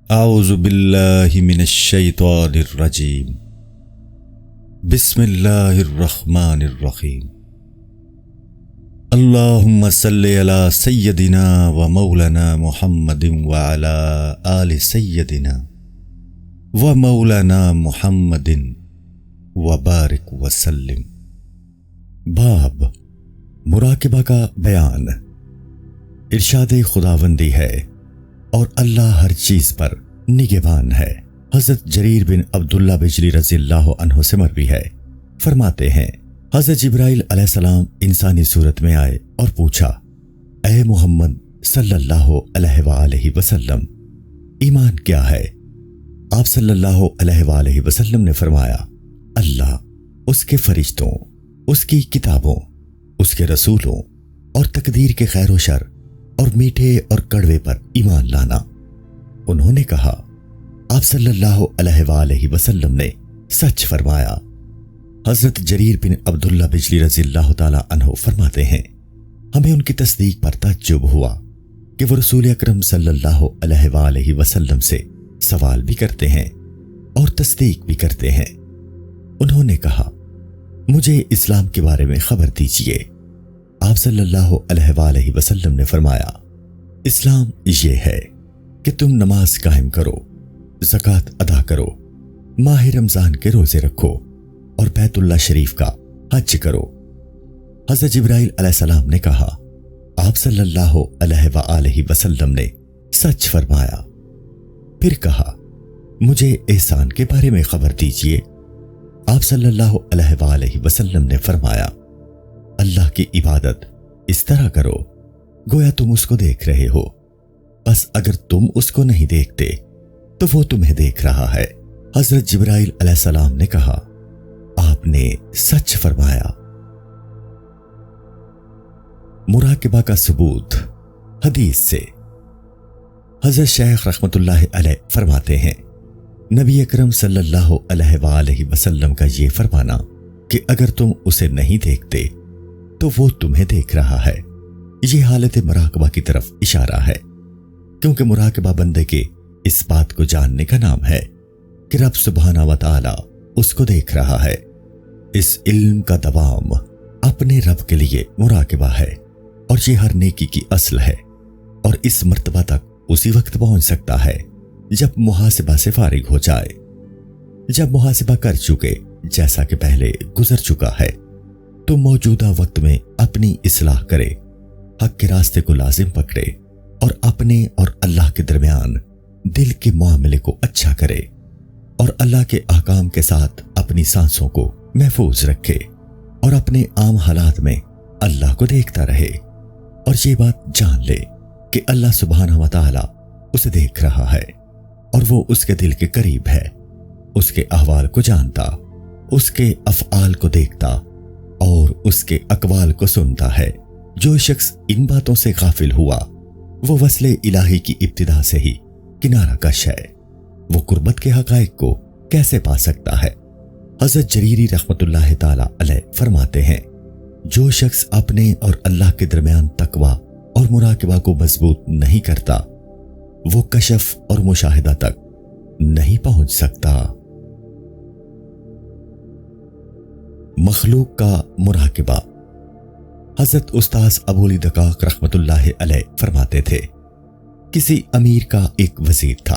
اعوذ باللہ من الشیطان الرجیم بسم اللہ الرحمن الرحیم اللہم صلی علی سیدنا و مولانا محمد وعلی آل سیدنا و مولانا محمد وبارک وسلم۔ باب مراقبہ کا بیان۔ ارشاد خداوندی ہے اور اللہ ہر چیز پر نگہبان ہے۔ حضرت جریر بن عبداللہ بجلی رضی اللہ عنہ سے مروی ہے، فرماتے ہیں حضرت جبرائیل علیہ السلام انسانی صورت میں آئے اور پوچھا، اے محمد صلی اللہ علیہ وآلہ وسلم، ایمان کیا ہے؟ آپ صلی اللہ علیہ وآلہ وسلم نے فرمایا، اللہ، اس کے فرشتوں، اس کی کتابوں، اس کے رسولوں اور تقدیر کے خیر و شر اور میٹھے اور کڑوے پر ایمان لانا۔ انہوں نے کہا، آپ صلی اللہ علیہ وآلہ وسلم نے سچ فرمایا۔ حضرت جریر بن عبداللہ بجلی رضی اللہ تعالی عنہ فرماتے ہیں، ہمیں ان کی تصدیق پر تعجب ہوا کہ وہ رسول اکرم صلی اللہ علیہ وآلہ وسلم سے سوال بھی کرتے ہیں اور تصدیق بھی کرتے ہیں۔ انہوں نے کہا، مجھے اسلام کے بارے میں خبر دیجیے۔ آپ صلی اللہ علیہ وآلہ وسلم نے فرمایا، اسلام یہ ہے کہ تم نماز قائم کرو، زکوٰۃ ادا کرو، ماہ رمضان کے روزے رکھو اور بیت اللہ شریف کا حج کرو۔ حضرت جبرائیل علیہ السلام نے کہا، آپ صلی اللہ علیہ وآلہ وسلم نے سچ فرمایا۔ پھر کہا، مجھے احسان کے بارے میں خبر دیجیے۔ آپ صلی اللہ علیہ وآلہ وسلم نے فرمایا، اللہ کی عبادت اس طرح کرو گویا تم اس کو دیکھ رہے ہو، بس اگر تم اس کو نہیں دیکھتے تو وہ تمہیں دیکھ رہا ہے۔ حضرت جبرائیل علیہ السلام نے کہا، آپ نے سچ فرمایا۔ مراقبہ کا ثبوت۔ حدیث سے حضرت شیخ رحمۃ اللہ علیہ فرماتے ہیں، نبی اکرم صلی اللہ علیہ وآلہ وسلم کا یہ فرمانا کہ اگر تم اسے نہیں دیکھتے تو وہ تمہیں دیکھ رہا ہے، یہ حالت مراقبہ کی طرف اشارہ ہے، کیونکہ مراقبہ بندے کے اس بات کو جاننے کا نام ہے کہ رب سبحانہ و تعالی اس کو دیکھ رہا ہے۔ اس علم کا دوام اپنے رب کے لیے مراقبہ ہے، اور یہ ہر نیکی کی اصل ہے، اور اس مرتبہ تک اسی وقت پہنچ سکتا ہے جب محاسبہ سے فارغ ہو جائے، جب محاسبہ کر چکے جیسا کہ پہلے گزر چکا ہے تو موجودہ وقت میں اپنی اصلاح کرے، حق کے راستے کو لازم پکڑے اور اپنے اور اللہ کے درمیان دل کے معاملے کو اچھا کرے، اور اللہ کے احکام کے ساتھ اپنی سانسوں کو محفوظ رکھے، اور اپنے عام حالات میں اللہ کو دیکھتا رہے، اور یہ بات جان لے کہ اللہ سبحانہ و تعالی اسے دیکھ رہا ہے، اور وہ اس کے دل کے قریب ہے، اس کے احوال کو جانتا، اس کے افعال کو دیکھتا اور اس کے اقوال کو سنتا ہے۔ جو شخص ان باتوں سے غافل ہوا وہ وصل الہی کی ابتدا سے ہی کنارہ کش ہے، وہ قربت کے حقائق کو کیسے پا سکتا ہے؟ حضرت جریری رحمت اللہ تعالی علیہ فرماتے ہیں، جو شخص اپنے اور اللہ کے درمیان تقوی اور مراقبہ کو مضبوط نہیں کرتا وہ کشف اور مشاہدہ تک نہیں پہنچ سکتا۔ مخلوق کا مراقبہ۔ حضرت استاذ ابو علی دقاق رحمت اللہ علیہ فرماتے تھے، کسی امیر کا ایک وزیر تھا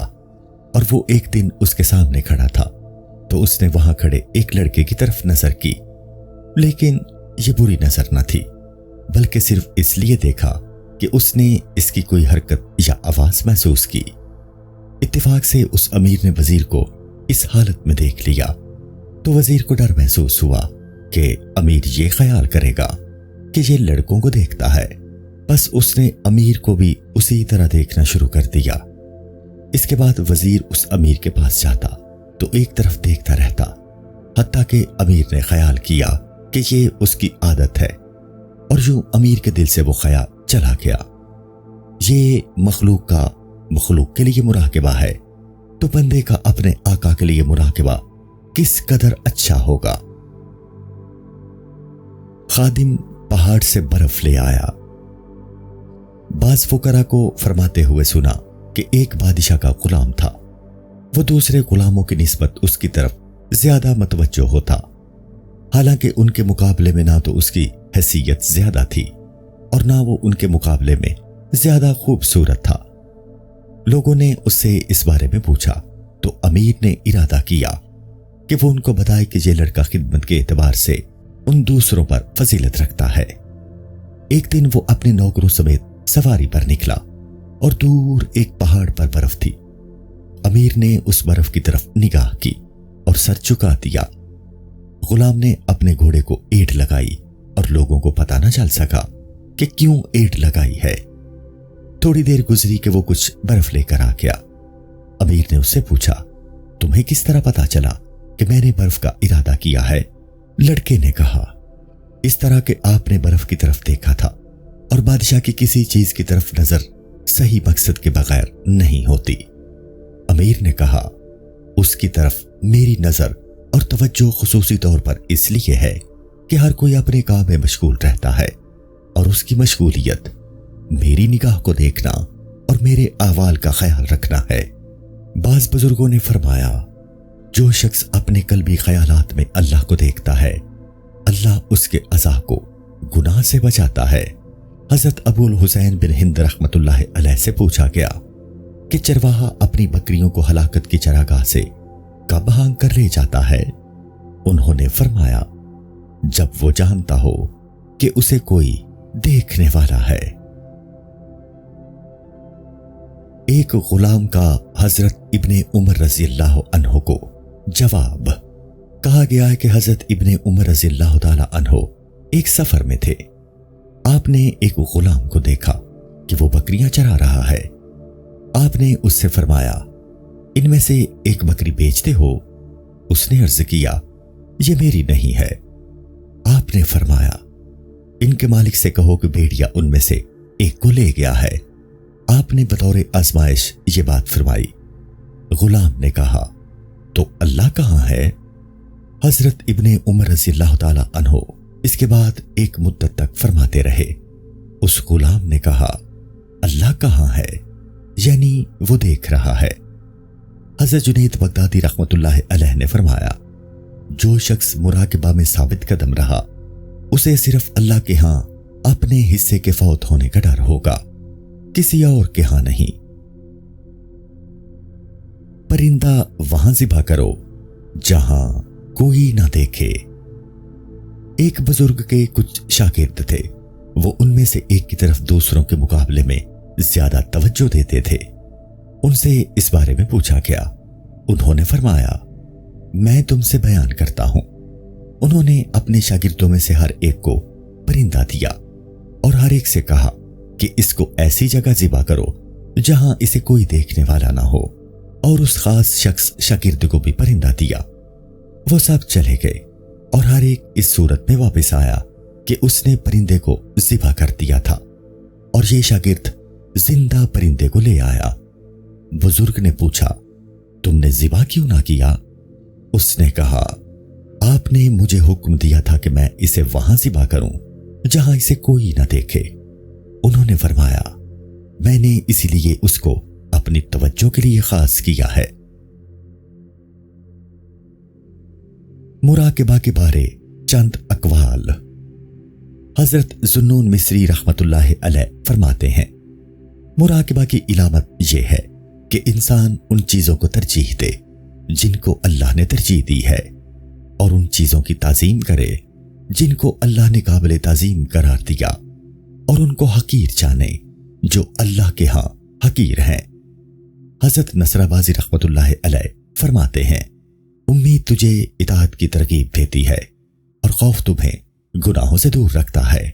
اور وہ ایک دن اس کے سامنے کھڑا تھا تو اس نے وہاں کھڑے ایک لڑکے کی طرف نظر کی، لیکن یہ بری نظر نہ تھی، بلکہ صرف اس لیے دیکھا کہ اس نے اس کی کوئی حرکت یا آواز محسوس کی۔ اتفاق سے اس امیر نے وزیر کو اس حالت میں دیکھ لیا تو وزیر کو ڈر محسوس ہوا کہ امیر یہ خیال کرے گا کہ یہ لڑکوں کو دیکھتا ہے، بس اس نے امیر کو بھی اسی طرح دیکھنا شروع کر دیا۔ اس کے بعد وزیر اس امیر کے پاس جاتا تو ایک طرف دیکھتا رہتا، حتیٰ کہ امیر نے خیال کیا کہ یہ اس کی عادت ہے، اور یوں امیر کے دل سے وہ خیال چلا گیا۔ یہ مخلوق کا مخلوق کے لیے مراقبہ ہے، تو بندے کا اپنے آقا کے لیے مراقبہ کس قدر اچھا ہوگا۔ خادم پہاڑ سے برف لے آیا۔ بعض فقراء کو فرماتے ہوئے سنا کہ ایک بادشاہ کا غلام تھا وہ دوسرے غلاموں کی نسبت اس کی طرف زیادہ متوجہ ہوتا، حالانکہ ان کے مقابلے میں نہ تو اس کی حیثیت زیادہ تھی اور نہ وہ ان کے مقابلے میں زیادہ خوبصورت تھا۔ لوگوں نے اس سے اس بارے میں پوچھا تو امیر نے ارادہ کیا کہ وہ ان کو بتائے کہ یہ لڑکا خدمت کے اعتبار سے ان دوسروں پر فضیلت رکھتا ہے۔ ایک دن وہ اپنے نوکروں سمیت سواری پر نکلا اور دور ایک پہاڑ پر برف تھی۔ امیر نے اس برف کی طرف نگاہ کی اور سر چکا دیا۔ غلام نے اپنے گھوڑے کو اینٹ لگائی اور لوگوں کو پتہ نہ چل سکا کہ کیوں اینٹ لگائی ہے۔ تھوڑی دیر گزری کہ وہ کچھ برف لے کر آ گیا۔ امیر نے اس سے پوچھا، تمہیں کس طرح پتا چلا کہ میں نے برف کا ارادہ کیا ہے؟ لڑکے نے کہا، اس طرح کہ آپ نے برف کی طرف دیکھا تھا اور بادشاہ کی کسی چیز کی طرف نظر صحیح مقصد کے بغیر نہیں ہوتی۔ امیر نے کہا، اس کی طرف میری نظر اور توجہ خصوصی طور پر اس لیے ہے کہ ہر کوئی اپنے کام میں مشغول رہتا ہے اور اس کی مشغولیت میری نگاہ کو دیکھنا اور میرے احوال کا خیال رکھنا ہے۔ بعض بزرگوں نے فرمایا، جو شخص اپنے قلبی خیالات میں اللہ کو دیکھتا ہے، اللہ اس کے عزا کو گناہ سے بچاتا ہے۔ حضرت ابو الحسین بن ہند رحمت اللہ علیہ سے پوچھا گیا کہ چرواہا اپنی بکریوں کو ہلاکت کی چراگاہ سے کب ہانک کر لے جاتا ہے؟ انہوں نے فرمایا، جب وہ جانتا ہو کہ اسے کوئی دیکھنے والا ہے۔ ایک غلام کا حضرت ابن عمر رضی اللہ عنہ کو جواب۔ کہا گیا ہے کہ حضرت ابن عمر رضی اللہ تعالی عنہ ایک سفر میں تھے۔ آپ نے ایک غلام کو دیکھا کہ وہ بکریاں چرا رہا ہے۔ آپ نے اس سے فرمایا، ان میں سے ایک بکری بیچتے ہو؟ اس نے عرض کیا، یہ میری نہیں ہے۔ آپ نے فرمایا، ان کے مالک سے کہو کہ بھیڑیا ان میں سے ایک کو لے گیا ہے۔ آپ نے بطور آزمائش یہ بات فرمائی۔ غلام نے کہا، تو اللہ کہاں ہے؟ حضرت ابن عمر رضی اللہ تعالی عنہ اس کے بعد ایک مدت تک فرماتے رہے۔ اس غلام نے کہا، اللہ کہاں ہے؟ یعنی وہ دیکھ رہا ہے۔ حضرت جنید بغدادی رحمت اللہ علیہ نے فرمایا، جو شخص مراقبہ میں ثابت قدم رہا، اسے صرف اللہ کے ہاں اپنے حصے کے فوت ہونے کا ڈر ہوگا، کسی اور کے ہاں نہیں۔ پرندہ وہاں ذبح کرو جہاں کوئی نہ دیکھے۔ ایک بزرگ کے کچھ شاگرد تھے، وہ ان میں سے ایک کی طرف دوسروں کے مقابلے میں زیادہ توجہ دیتے تھے۔ ان سے اس بارے میں پوچھا گیا۔ انہوں نے فرمایا، میں تم سے بیان کرتا ہوں۔ انہوں نے اپنے شاگردوں میں سے ہر ایک کو پرندہ دیا اور ہر ایک سے کہا کہ اس کو ایسی جگہ ذبح کرو جہاں اسے کوئی دیکھنے والا نہ ہو، اور اس خاص شخص شاگرد کو بھی پرندہ دیا۔ وہ سب چلے گئے اور ہر ایک اس صورت میں واپس آیا کہ اس نے پرندے کو ذبح کر دیا تھا، اور یہ شاگرد زندہ پرندے کو لے آیا۔ بزرگ نے پوچھا، تم نے ذبح کیوں نہ کیا؟ اس نے کہا، آپ نے مجھے حکم دیا تھا کہ میں اسے وہاں ذبح کروں جہاں اسے کوئی نہ دیکھے۔ انہوں نے فرمایا، میں نے اسی لیے اس کو اپنی توجہ کے لیے خاص کیا ہے۔ مراقبہ کے بارے چند اقوال۔ حضرت ذوالنون مصری رحمت اللہ علیہ فرماتے ہیں، مراقبہ کی علامت یہ ہے کہ انسان ان چیزوں کو ترجیح دے جن کو اللہ نے ترجیح دی ہے، اور ان چیزوں کی تعظیم کرے جن کو اللہ نے قابل تعظیم قرار دیا، اور ان کو حقیر جانے جو اللہ کے ہاں حقیر ہیں۔ حضرت نصر بازی رحمت اللہ علیہ فرماتے ہیں، امید تجھے اطاعت کی ترغیب دیتی ہے، اور خوف تمہیں گناہوں سے دور رکھتا ہے،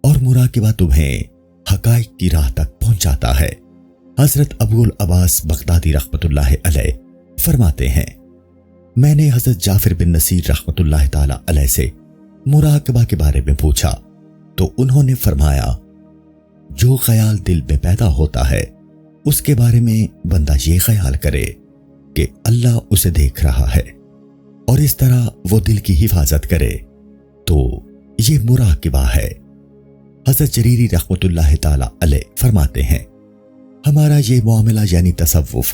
اور مراقبہ تمہیں حقائق کی راہ تک پہنچاتا ہے۔ حضرت ابو العباس بغدادی رحمت اللہ علیہ فرماتے ہیں، میں نے حضرت جعفر بن نصیر رحمت اللہ تعالی علیہ سے مراقبہ کے بارے میں پوچھا تو انہوں نے فرمایا، جو خیال دل میں پیدا ہوتا ہے اس کے بارے میں بندہ یہ خیال کرے کہ اللہ اسے دیکھ رہا ہے، اور اس طرح وہ دل کی حفاظت کرے، تو یہ مراقبہ ہے۔ حضرت جریری رحمت اللہ تعالی علیہ فرماتے ہیں، ہمارا یہ معاملہ یعنی تصوف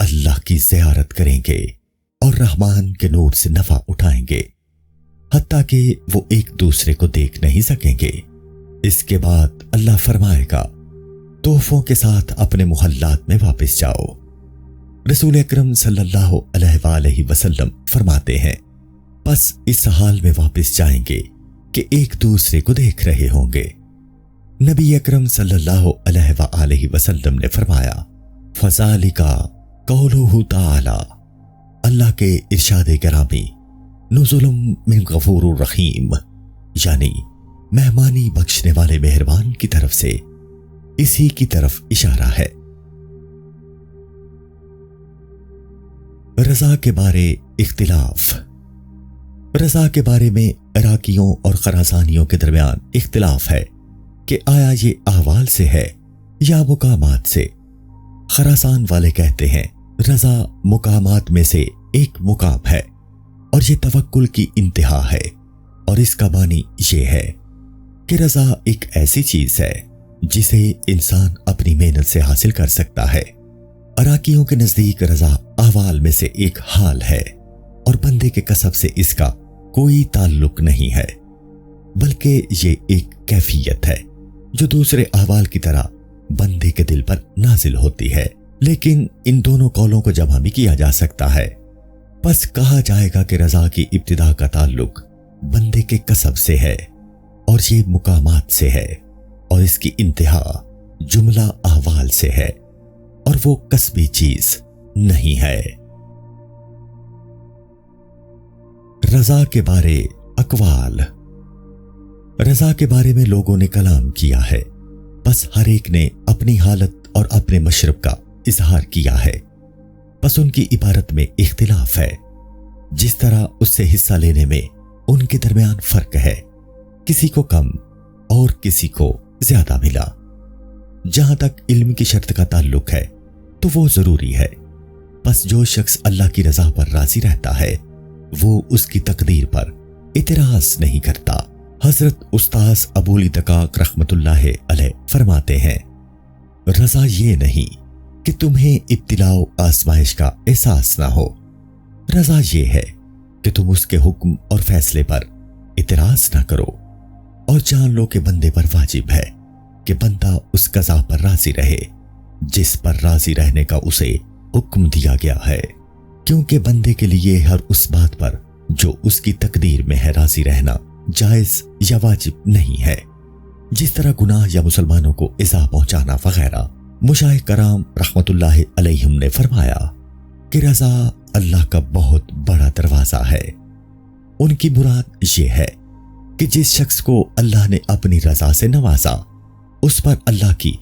اللہ کی زیارت کریں گے اور رحمان کے نور سے نفع اٹھائیں گے، حتیٰ کہ وہ ایک دوسرے کو دیکھ نہیں سکیں گے۔ اس کے بعد اللہ فرمائے گا، تحفوں کے ساتھ اپنے محلات میں واپس جاؤ۔ رسول اکرم صلی اللہ علیہ وآلہ وسلم فرماتے ہیں، بس اس حال میں واپس جائیں گے کہ ایک دوسرے کو دیکھ رہے ہوں گے۔ نبی اکرم صلی اللہ علیہ وآلہ وسلم نے فرمایا، فَذَلِكَ قَوْلُهُ تَعَالَى، اللہ کے ارشاد گرامی، نزل من غفور الرحیم، یعنی مہمانی بخشنے والے مہربان کی طرف سے، اسی کی طرف اشارہ ہے۔ رضا کے بارے اختلاف۔ رضا کے بارے میں عراقیوں اور خراسانیوں کے درمیان اختلاف ہے کہ آیا یہ احوال سے ہے یا مقامات سے۔ خراسان والے کہتے ہیں رضا مقامات میں سے ایک مقام ہے اور یہ توکل کی انتہا ہے، اور اس کا معنی یہ ہے کہ رضا ایک ایسی چیز ہے جسے انسان اپنی محنت سے حاصل کر سکتا ہے۔ عراقیوں کے نزدیک رضا احوال میں سے ایک حال ہے اور بندے کے کسب سے اس کا کوئی تعلق نہیں ہے، بلکہ یہ ایک کیفیت ہے جو دوسرے احوال کی طرح بندے کے دل پر نازل ہوتی ہے۔ لیکن ان دونوں قولوں کو جمع بھی کیا جا سکتا ہے۔ بس کہا جائے گا کہ رضا کی ابتدا کا تعلق بندے کے کسب سے ہے اور یہ مقامات سے ہے، اور اس کی انتہا جملہ احوال سے ہے اور وہ کسبی چیز نہیں ہے۔ رضا کے بارے اقوال۔ رضا کے بارے میں لوگوں نے کلام کیا ہے، بس ہر ایک نے اپنی حالت اور اپنے مشرب کا اظہار کیا ہے، بس ان کی عبارت میں اختلاف ہے۔ جس طرح اس سے حصہ لینے میں ان کے درمیان فرق ہے، کسی کو کم اور کسی کو زیادہ ملا۔ جہاں تک علم کی شرط کا تعلق ہے تو وہ ضروری ہے، بس جو شخص اللہ کی رضا پر راضی رہتا ہے وہ اس کی تقدیر پر اعتراض نہیں کرتا۔ حضرت استاذ ابو علی دقاق رحمت اللہ علیہ فرماتے ہیں، رضا یہ نہیں کہ تمہیں ابتلاء و آزمائش کا احساس نہ ہو، رضا یہ ہے کہ تم اس کے حکم اور فیصلے پر اعتراض نہ کرو اور جان لو کہ بندے پر واجب ہے کہ بندہ اس قضا پر راضی رہے جس پر راضی رہنے کا اسے حکم دیا گیا ہے، کیونکہ بندے کے لیے ہر اس بات پر جو اس کی تقدیر میں ہے راضی رہنا جائز یا واجب نہیں ہے، جس طرح گناہ یا مسلمانوں کو ایذا پہنچانا وغیرہ۔ مشائخ کرام رحمت اللہ علیہم نے فرمایا کہ رضا اللہ کا بہت بڑا دروازہ ہے۔ ان کی مراد یہ ہے کہ جس شخص کو اللہ نے اپنی رضا سے نوازا اس پر اللہ کی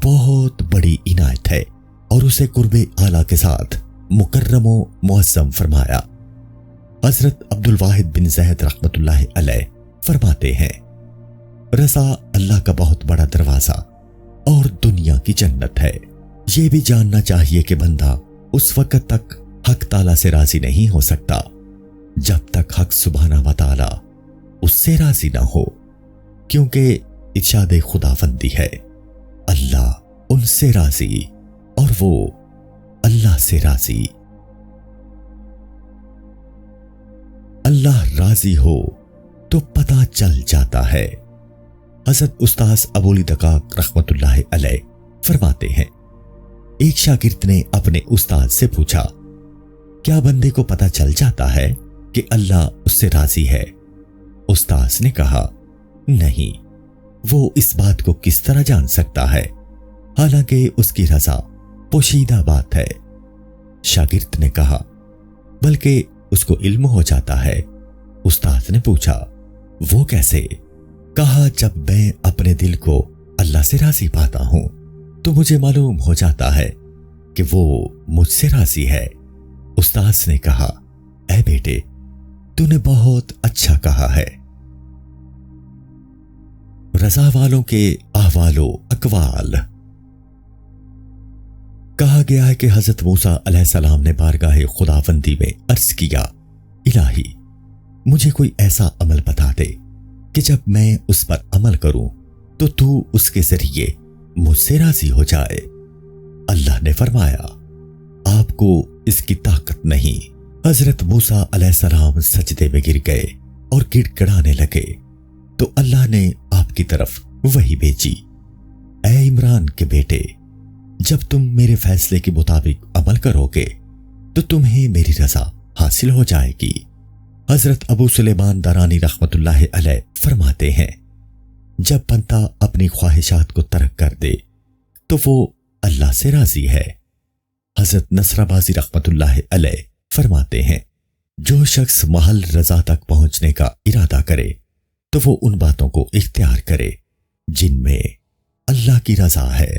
بہت بڑی عنایت ہے اور اسے قرب اعلیٰ کے ساتھ مکرم و معظم فرمایا۔ حضرت عبد الواحد بن زید رحمت اللہ علیہ فرماتے ہیں، رضا اللہ کا بہت بڑا دروازہ اور دنیا کی جنت ہے۔ یہ بھی جاننا چاہیے کہ بندہ اس وقت تک حق تعالیٰ سے راضی نہیں ہو سکتا جب تک حق سبحانہ و تعالیٰ اس سے راضی نہ ہو، کیونکہ ارشاد خداوندی ہے، اللہ ان سے راضی اور وہ اللہ سے راضی۔ اللہ راضی ہو تو پتہ چل جاتا ہے۔ حضرت استاذ ابو علی دقاق رحمت اللہ علیہ فرماتے ہیں، ایک شاگرد نے اپنے استاد سے پوچھا، کیا بندے کو پتہ چل جاتا ہے کہ اللہ اس سے راضی ہے؟ استاد نے کہا، نہیں، وہ اس بات کو کس طرح جان سکتا ہے حالانکہ اس کی رضا پوشیدہ بات ہے۔ شاگرد نے کہا، بلکہ اس کو علم ہو جاتا ہے۔ استاد نے پوچھا، وہ کیسے؟ کہا، جب میں اپنے دل کو اللہ سے راضی پاتا ہوں تو مجھے معلوم ہو جاتا ہے کہ وہ مجھ سے راضی ہے۔ استاد نے کہا، اے بیٹے، تو نے بہت اچھا کہا ہے۔ رضا والوں کے احوال و اقوال۔ کہا گیا ہے کہ حضرت موسیٰ علیہ السلام نے بارگاہ خداوندی میں عرض کیا، الہی مجھے کوئی ایسا عمل بتا دے کہ جب میں اس پر عمل کروں تو اس کے ذریعے مجھ سے راضی ہو جائے۔ اللہ نے فرمایا، آپ کو اس کی طاقت نہیں۔ حضرت موسیٰ علیہ السلام سجدے میں گر گئے اور گڑ گڑانے لگے تو اللہ نے آپ کی طرف وحی بھیجی، اے عمران کے بیٹے، جب تم میرے فیصلے کے مطابق عمل کرو گے تو تمہیں میری رضا حاصل ہو جائے گی۔ حضرت ابو سلیمان دارانی رحمت اللہ علیہ فرماتے ہیں، جب بندہ اپنی خواہشات کو ترک کر دے تو وہ اللہ سے راضی ہے۔ حضرت نصر بازی رحمت اللہ علیہ فرماتے ہیں، جو شخص محل رضا تک پہنچنے کا ارادہ کرے تو وہ ان باتوں کو اختیار کرے جن میں اللہ کی رضا ہے۔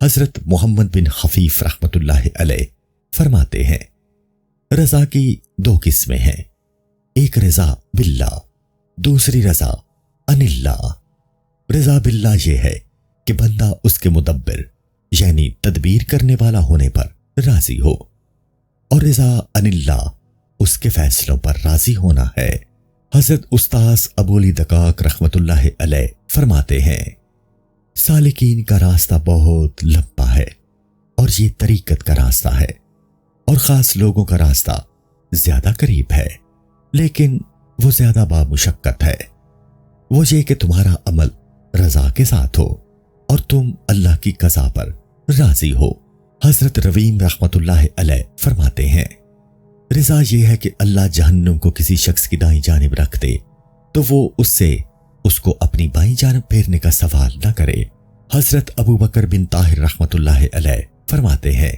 حضرت محمد بن خفیف رحمت اللہ علیہ فرماتے ہیں، رضا کی دو قسمیں ہیں، ایک رضا باللہ، دوسری رضا عن اللہ۔ رضا باللہ یہ ہے کہ بندہ اس کے مدبر یعنی تدبیر کرنے والا ہونے پر راضی ہو، اور رضا عن اللہ اس کے فیصلوں پر راضی ہونا ہے۔ حضرت استاذ ابو علی دقاق رحمت اللہ علیہ فرماتے ہیں، سالکین کا راستہ بہت لمبا ہے اور یہ طریقت کا راستہ ہے، اور خاص لوگوں کا راستہ زیادہ قریب ہے، لیکن وہ زیادہ بامشقت ہے۔ وہ یہ کہ تمہارا عمل رضا کے ساتھ ہو اور تم اللہ کی قضا پر راضی ہو۔ حضرت رویم رحمت اللہ علیہ فرماتے ہیں، رضا یہ ہے کہ اللہ جہنم کو کسی شخص کی دائیں جانب رکھ دے تو وہ اس سے اس کو اپنی بائیں جانب پھیرنے کا سوال نہ کرے۔ حضرت ابو بکر بن طاہر رحمت اللہ علیہ فرماتے ہیں،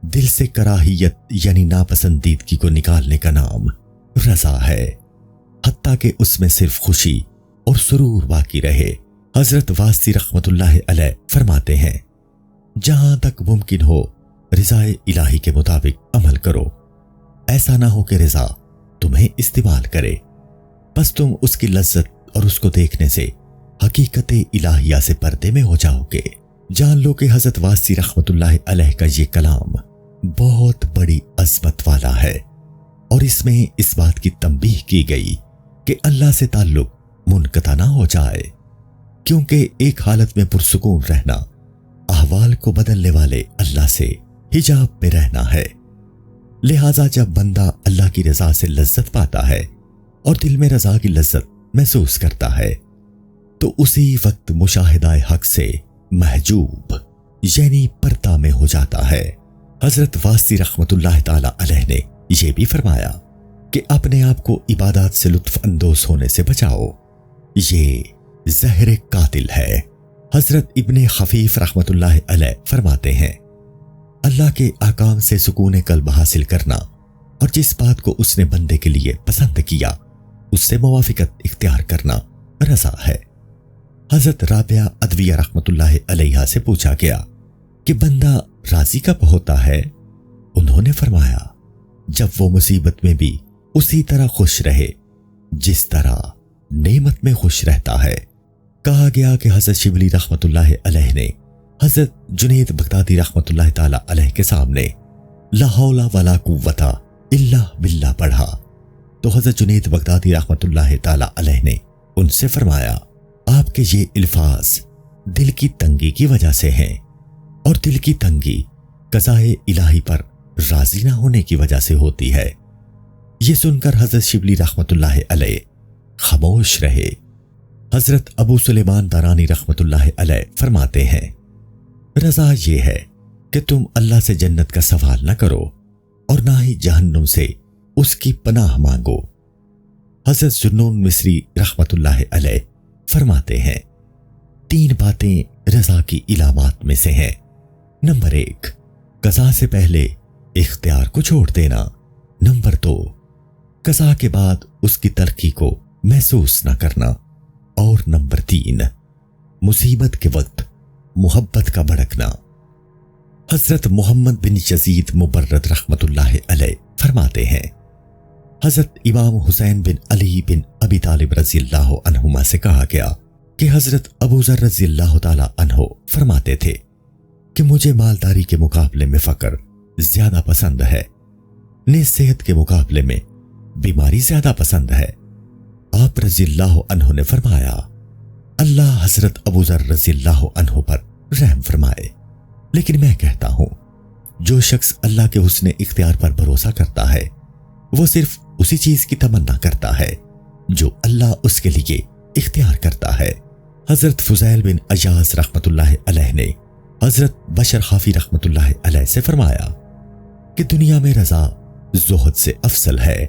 دل سے کراہیت یعنی ناپسندیدگی کو نکالنے کا نام رضا ہے، حتیٰ کہ اس میں صرف خوشی اور سرور باقی رہے۔ حضرت واسطی رحمت اللہ علیہ فرماتے ہیں، جہاں تک ممکن ہو رضا الہی کے مطابق عمل کرو، ایسا نہ ہو کہ رضا تمہیں استعمال کرے، بس تم اس کی لذت اور اس کو دیکھنے سے حقیقت الہیہ سے پردے میں ہو جاؤ گے۔ جان لو کہ حضرت واسطی رحمت اللہ علیہ کا یہ کلام بہت بڑی عظمت والا ہے، اور اس میں اس بات کی تنبیہ کی گئی کہ اللہ سے تعلق منقطع نہ ہو جائے، کیونکہ ایک حالت میں پرسکون رہنا احوال کو بدلنے والے اللہ سے حجاب میں رہنا ہے۔ لہٰذا جب بندہ اللہ کی رضا سے لذت پاتا ہے اور دل میں رضا کی لذت محسوس کرتا ہے تو اسی وقت مشاہدہ حق سے محجوب یعنی پردہ میں ہو جاتا ہے۔ حضرت واسطی رحمت اللہ تعالی علیہ نے یہ بھی فرمایا کہ اپنے آپ کو عبادات سے لطف اندوز ہونے سے بچاؤ، یہ زہر قاتل ہے۔ حضرت ابن خفیف رحمت اللہ علیہ فرماتے ہیں، اللہ کے احکام سے سکون قلب حاصل کرنا اور جس بات کو اس نے بندے کے لیے پسند کیا اس سے موافقت اختیار کرنا رضا ہے۔ حضرت رابعہ ادویہ رحمت اللہ علیہ سے پوچھا گیا کہ بندہ راضی کب ہوتا ہے؟ انہوں نے فرمایا، جب وہ مصیبت میں بھی اسی طرح خوش رہے جس طرح نعمت میں خوش رہتا ہے۔ کہا گیا کہ حضرت شبلی رحمت اللہ علیہ نے حضرت جنید بغدادی رحمت اللہ تعالی علیہ کے سامنے لا حول ولا قوت الا باللہ پڑھا تو حضرت جنید بغدادی رحمت اللہ تعالی علیہ نے ان سے فرمایا، آپ کے یہ الفاظ دل کی تنگی کی وجہ سے ہیں، اور دل کی تنگی قضاء الہی پر راضی نہ ہونے کی وجہ سے ہوتی ہے۔ یہ سن کر حضرت شبلی رحمت اللہ علیہ خاموش رہے۔ حضرت ابو سلیمان دارانی رحمت اللہ علیہ فرماتے ہیں، رضا یہ ہے کہ تم اللہ سے جنت کا سوال نہ کرو اور نہ ہی جہنم سے اس کی پناہ مانگو۔ حضرت ذوالنون مصری رحمت اللہ علیہ فرماتے ہیں، 3 باتیں رضا کی علامات میں سے ہیں۔ نمبر 1، قضا سے پہلے اختیار کو چھوڑ دینا۔ نمبر 2، قضا کے بعد اس کی تلخی کو محسوس نہ کرنا۔ اور نمبر 3، مصیبت کے وقت محبت کا بھڑکنا۔ حضرت محمد بن یزید مبرد رحمت اللہ علیہ فرماتے ہیں، حضرت امام حسین بن علی بن ابی طالب رضی اللہ عنہما سے کہا گیا کہ حضرت ابو ذر رضی اللہ تعالی عنہ فرماتے تھے کہ مجھے مالداری کے مقابلے میں فقر زیادہ پسند ہے، نیز صحت کے مقابلے میں بیماری زیادہ پسند ہے۔ آپ رضی اللہ عنہ نے فرمایا، اللہ حضرت ابو ذر رضی اللہ عنہ پر رحم فرمائے، لیکن میں کہتا ہوں جو شخص اللہ کے حسن اختیار پر بھروسہ کرتا ہے وہ صرف اسی چیز کی تمنا کرتا ہے جو اللہ اس کے لیے اختیار کرتا ہے۔ حضرت فضیل بن عیاض رحمت اللہ علیہ نے حضرت بشر حافی رحمت اللہ علیہ سے فرمایا کہ دنیا میں رضا زہد سے افضل ہے،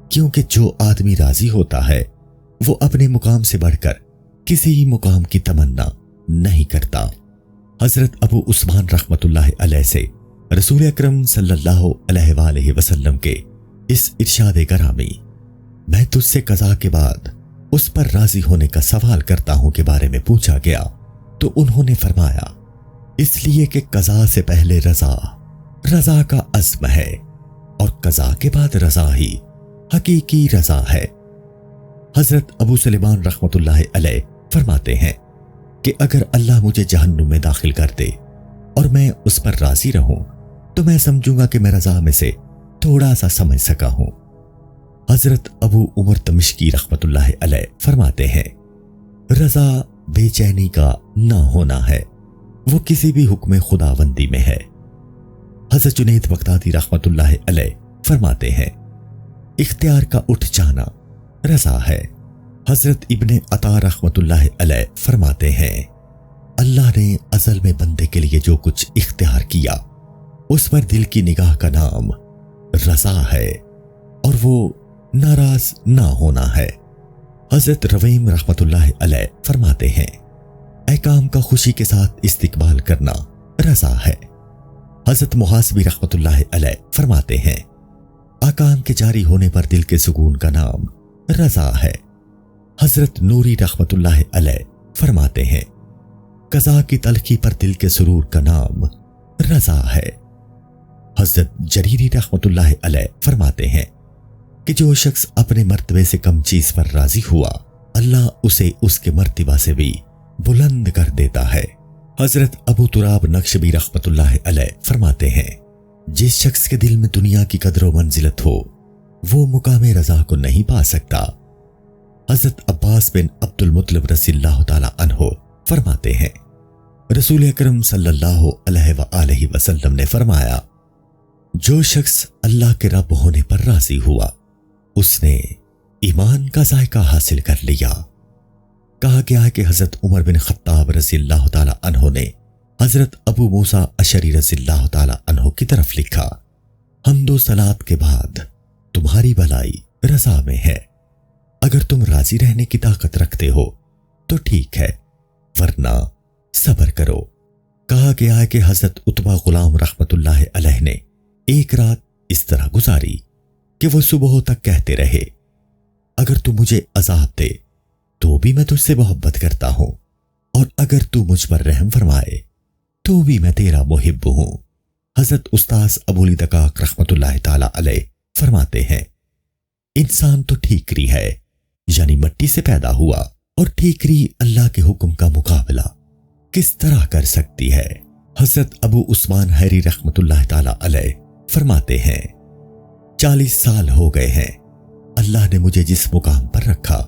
کیونکہ جو آدمی راضی ہوتا ہے وہ اپنے مقام سے بڑھ کر کسی مقام کی تمنا نہیں کرتا۔ حضرت ابو عثمان رحمت اللہ علیہ سے رسول اکرم صلی اللہ علیہ وآلہ وسلم کے اس ارشاد گرامی میں تجھ سے قضا کے بعد اس پر راضی ہونے کا سوال کرتا ہوں کے بارے میں پوچھا گیا تو انہوں نے فرمایا اس لیے کہ قضا سے پہلے رضا کا عزم ہے اور قضا کے بعد رضا ہی حقیقی رضا ہے۔ حضرت ابو سلیمان رحمت اللہ علیہ فرماتے ہیں کہ اگر اللہ مجھے جہنم میں داخل کر دے اور میں اس پر راضی رہوں تو میں سمجھوں گا کہ میں رضا میں سے تھوڑا سا سمجھ سکا ہوں۔ حضرت ابو عمر دمشقی رحمت اللہ علیہ فرماتے ہیں رضا بے چینی کا نہ ہونا ہے، وہ کسی بھی حکم خداوندی میں ہے۔ حضرت جنید بغدادی رحمت اللہ علیہ فرماتے ہیں اختیار کا اٹھ جانا رضا ہے۔ حضرت ابن عطا رحمت اللہ علیہ فرماتے ہیں اللہ نے ازل میں بندے کے لیے جو کچھ اختیار کیا اس پر دل کی نگاہ کا نام رضا ہے اور وہ ناراض نہ ہونا ہے۔ حضرت رویم رحمت اللہ علیہ فرماتے ہیں احکام کا خوشی کے ساتھ استقبال کرنا رضا ہے۔ حضرت محاسبی رحمت اللہ علیہ فرماتے ہیں احکام کے جاری ہونے پر دل کے سکون کا نام رضا ہے۔ حضرت نوری رحمت اللہ علیہ فرماتے ہیں قضا کی تلخی پر دل کے سرور کا نام رضا ہے۔ حضرت جریری رحمت اللہ علیہ فرماتے ہیں کہ جو شخص اپنے مرتبے سے کم چیز پر راضی ہوا اللہ اسے اس کے مرتبہ سے بھی بلند کر دیتا ہے۔ حضرت ابو تراب نقشبی رحمت اللہ علیہ فرماتے ہیں جس شخص کے دل میں دنیا کی قدر و منزلت ہو وہ مقام رضا کو نہیں پا سکتا۔ حضرت عباس بن عبد المطلب رضی اللہ تعالی عنہ فرماتے ہیں رسول اکرم صلی اللہ علیہ وآلہ وسلم نے فرمایا جو شخص اللہ کے رب ہونے پر راضی ہوا اس نے ایمان کا ذائقہ حاصل کر لیا۔ کہا گیا ہے کہ حضرت عمر بن خطاب رضی اللہ تعالی عنہ نے حضرت ابو موسیٰ اشعری رضی اللہ تعالی عنہ کی طرف لکھا حمد و صلات کے بعد تمہاری بھلائی رضا میں ہے، اگر تم راضی رہنے کی طاقت رکھتے ہو تو ٹھیک ہے ورنہ صبر کرو۔ کہا گیا ہے کہ حضرت عتبہ غلام رحمت اللہ علیہ نے ایک رات اس طرح گزاری کہ وہ صبح تک کہتے رہے اگر تو مجھے عذاب دے تو بھی میں تجھ سے محبت کرتا ہوں اور اگر تو مجھ پر رحم فرمائے تو بھی میں تیرا محب ہوں۔ حضرت استاذ ابو علی دقاق رحمت اللہ تعالی علیہ فرماتے ہیں انسان تو ٹھیکری ہے یعنی مٹی سے پیدا ہوا اور ٹھیکری اللہ کے حکم کا مقابلہ کس طرح کر سکتی ہے۔ حضرت ابو عثمان حیری رحمت اللہ تعالی علیہ فرماتے ہیں 40 سال ہو گئے ہیں اللہ نے مجھے جس مقام پر رکھا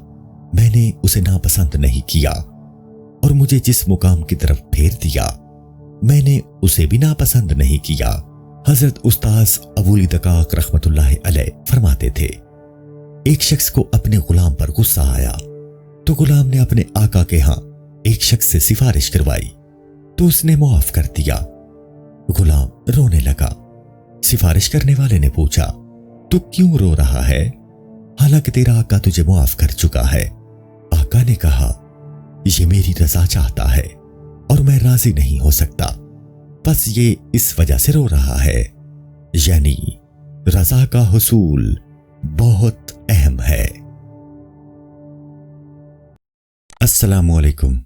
میں نے اسے ناپسند نہیں کیا اور مجھے جس مقام کی طرف پھیر دیا میں نے اسے بھی ناپسند نہیں کیا۔ حضرت استاذ ابو علی دقاق رحمت اللہ علیہ فرماتے تھے ایک شخص کو اپنے غلام پر غصہ آیا تو غلام نے اپنے آقا کے ہاں ایک شخص سے سفارش کروائی تو اس نے معاف کر دیا۔ غلام رونے لگا۔ سفارش کرنے والے نے پوچھا تو کیوں رو رہا ہے حالانکہ تیرا آقا تجھے معاف کر چکا ہے؟ آقا نے کہا یہ میری رضا چاہتا ہے اور میں راضی نہیں ہو سکتا بس یہ اس وجہ سے رو رہا ہے، یعنی رضا کا حصول بہت اہم ہے۔ السلام علیکم۔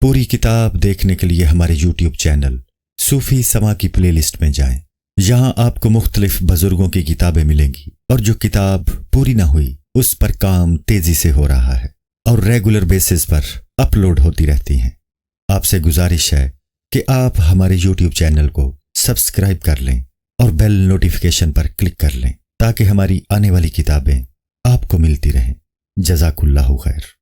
پوری کتاب دیکھنے کے لیے ہمارے یوٹیوب چینل صوفی سما کی پلے لسٹ میں جائیں، یہاں آپ کو مختلف بزرگوں کی کتابیں ملیں گی اور جو کتاب پوری نہ ہوئی اس پر کام تیزی سے ہو رہا ہے اور ریگولر بیسس پر اپلوڈ ہوتی رہتی ہیں۔ آپ سے گزارش ہے کہ آپ ہمارے یوٹیوب چینل کو سبسکرائب کر لیں اور بیل نوٹیفیکیشن پر کلک کر لیں تاکہ ہماری آنے والی کتابیں آپ کو ملتی رہیں۔ جزاک اللہ خیر۔